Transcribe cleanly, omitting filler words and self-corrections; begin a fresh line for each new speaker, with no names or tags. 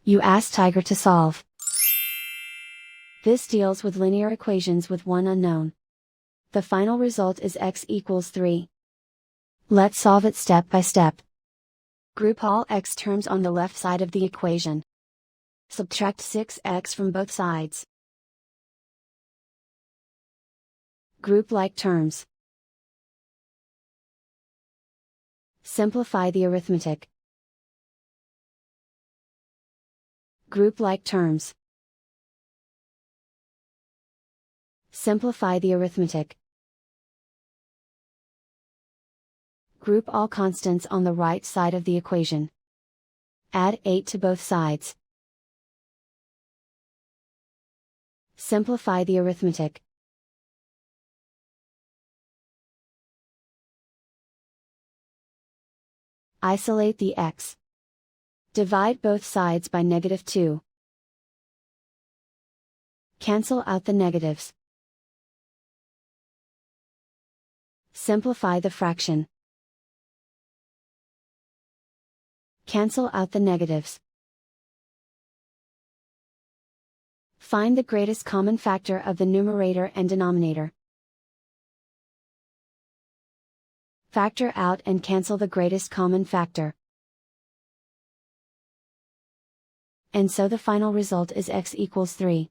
You ask Tiger to solve. This deals with linear equations with one unknown. The final result is x equals 3. Let's solve it step by step. Group all x terms on the left side of the equation. Subtract 6x from both sides. Group like terms. Simplify the arithmetic. Group like terms. Simplify the arithmetic. Group all constants on the right side of the equation. Add 8 to both sides. Simplify the arithmetic. Isolate the x. Divide both sides by -2. Cancel out the negatives. Simplify the fraction. Cancel out the negatives. Find the greatest common factor of the numerator and denominator. Factor out and cancel the greatest common factor. And so the final result is x equals 3.